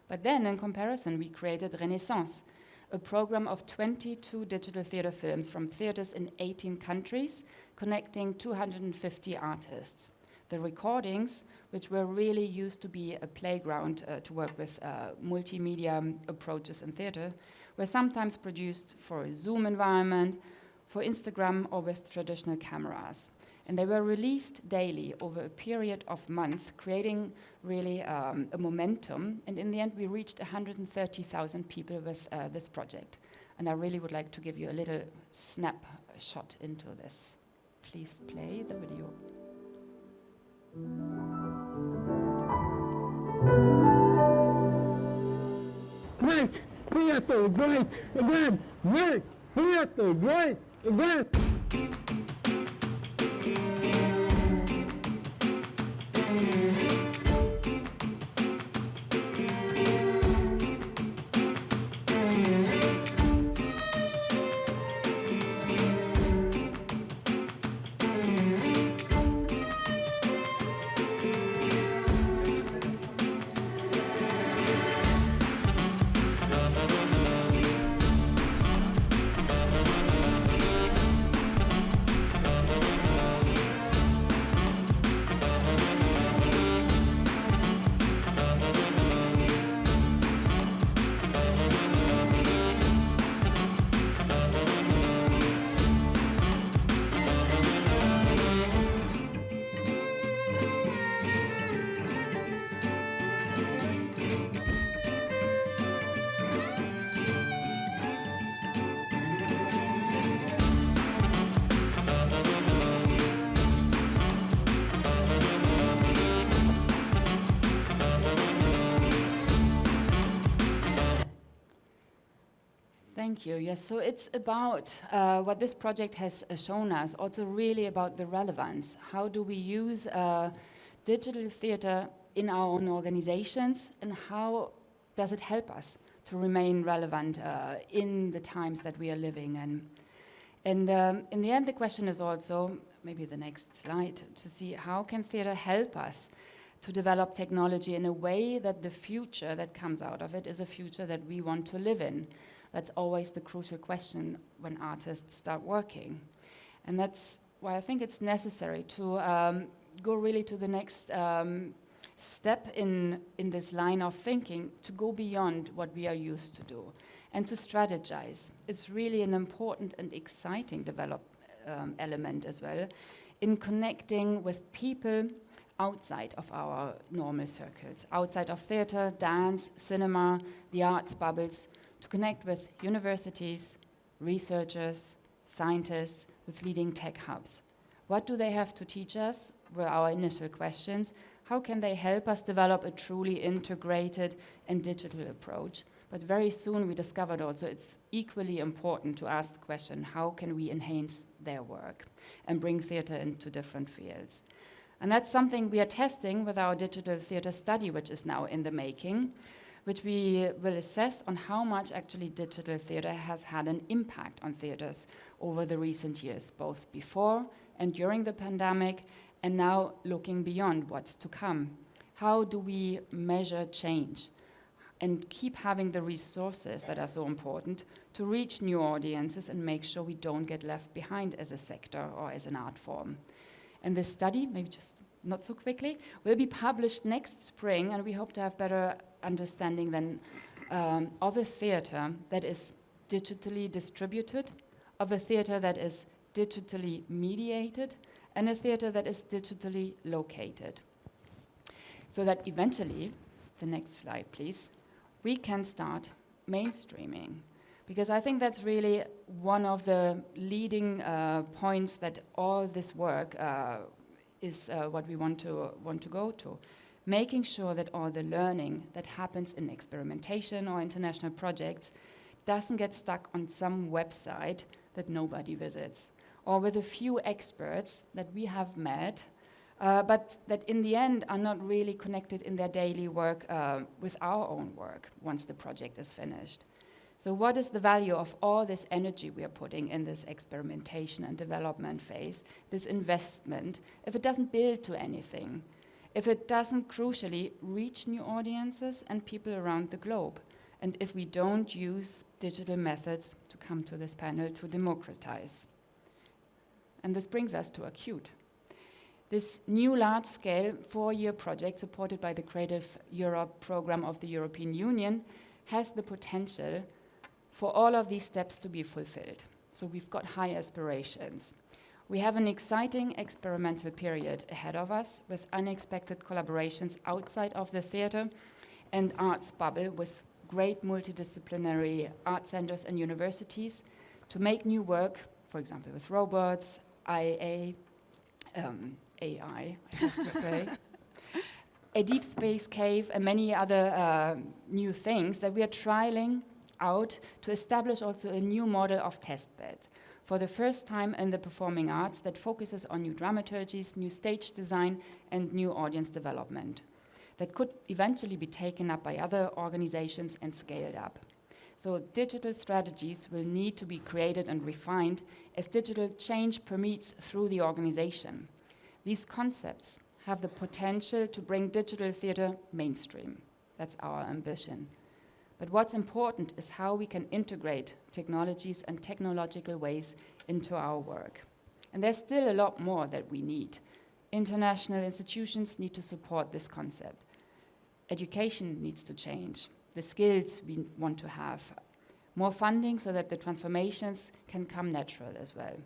But then, in comparison, we created Renaissance, a program of 22 digital theater films from theaters in 18 countries, connecting 250 artists. The recordings, which were really used to be a playground to work with multimedia approaches in theater, were sometimes produced for a Zoom environment, for Instagram, or with traditional cameras. And they were released daily over a period of months, creating really a momentum. And in the end, we reached 130,000 people with this project. And I really would like to give you a little snapshot into this. Please play the video. Great theater, great again, great theater, great again. Thank you. Yes, so it's about what this project has shown us, also really about the relevance. How do we use digital theater in our own organizations, and how does it help us to remain relevant in the times that we are living in? And in the end, the question is also, maybe the next slide, to see how can theater help us to develop technology in a way that the future that comes out of it is a future that we want to live in. That's always the crucial question when artists start working. And that's why I think it's necessary to go really to the next step in this line of thinking, to go beyond what we are used to do and to strategize. It's really an important and exciting element as well in connecting with people outside of our normal circles, outside of theater, dance, cinema, the arts bubbles, to connect with universities, researchers, scientists, with leading tech hubs. What do they have to teach us? Were our initial questions. How can they help us develop a truly integrated and digital approach? But very soon we discovered also it's equally important to ask the question, how can we enhance their work and bring theater into different fields? And that's something we are testing with our digital theater study, which is now in the making, which we will assess on how much actually digital theater has had an impact on theaters over the recent years, both before and during the pandemic, and now looking beyond what's to come. How do we measure change and keep having the resources that are so important to reach new audiences and make sure we don't get left behind as a sector or as an art form? And this study, maybe just not so quickly, will be published next spring, and we hope to have better understanding then of a theater that is digitally distributed, of a theater that is digitally mediated, and a theater that is digitally located. So that eventually, the next slide please, we can start mainstreaming. Because I think that's really one of the leading points that all this work is what we want to go to. Making sure that all the learning that happens in experimentation or international projects doesn't get stuck on some website that nobody visits, or with a few experts that we have met, but that in the end are not really connected in their daily work with our own work once the project is finished. So what is the value of all this energy we are putting in this experimentation and development phase, this investment, if it doesn't build to anything? if it doesn't crucially reach new audiences and people around the globe, and if we don't use digital methods to come to this panel to democratize. And this brings us to Acute. This new large-scale 4-year project supported by the Creative Europe program of the European Union has the potential for all of these steps to be fulfilled. So we've got high aspirations. We have an exciting experimental period ahead of us with unexpected collaborations outside of the theater and arts bubble with great multidisciplinary art centers and universities to make new work, for example, with robots, AI, I have to say, a deep space cave, and many other new things that we are trialing out to establish also a new model of testbed for the first time in the performing arts that focuses on new dramaturgies, new stage design, and new audience development that could eventually be taken up by other organizations and scaled up. So digital strategies will need to be created and refined as digital change permeates through the organization. These concepts have the potential to bring digital theater mainstream. That's our ambition. But what's important is how we can integrate technologies and technological ways into our work. And there's still a lot more that we need. International institutions need to support this concept. Education needs to change. The skills we want to have. More funding so that the transformations can come natural as well.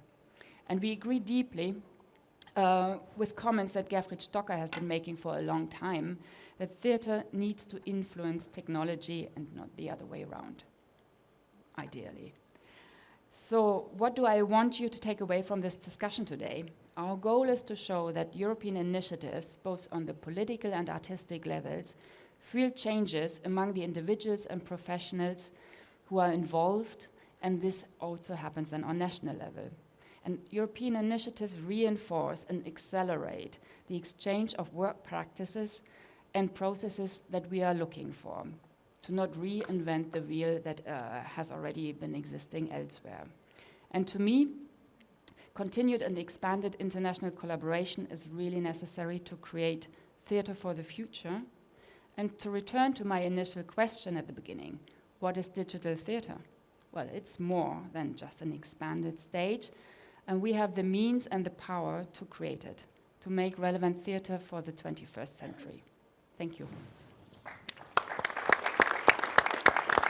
And we agree deeply with comments that Gerfried Stocker has been making for a long time, that theater needs to influence technology and not the other way around, ideally. So what do I want you to take away from this discussion today? Our goal is to show that European initiatives, both on the political and artistic levels, fuel changes among the individuals and professionals who are involved, and this also happens then on national level. And European initiatives reinforce and accelerate the exchange of work practices and processes that we are looking for, to not reinvent the wheel that has already been existing elsewhere. And to me, continued and expanded international collaboration is really necessary to create theater for the future. And to return to my initial question at the beginning, what is digital theater? Well, it's more than just an expanded stage, and we have the means and the power to create it, to make relevant theater for the 21st century. Thank you.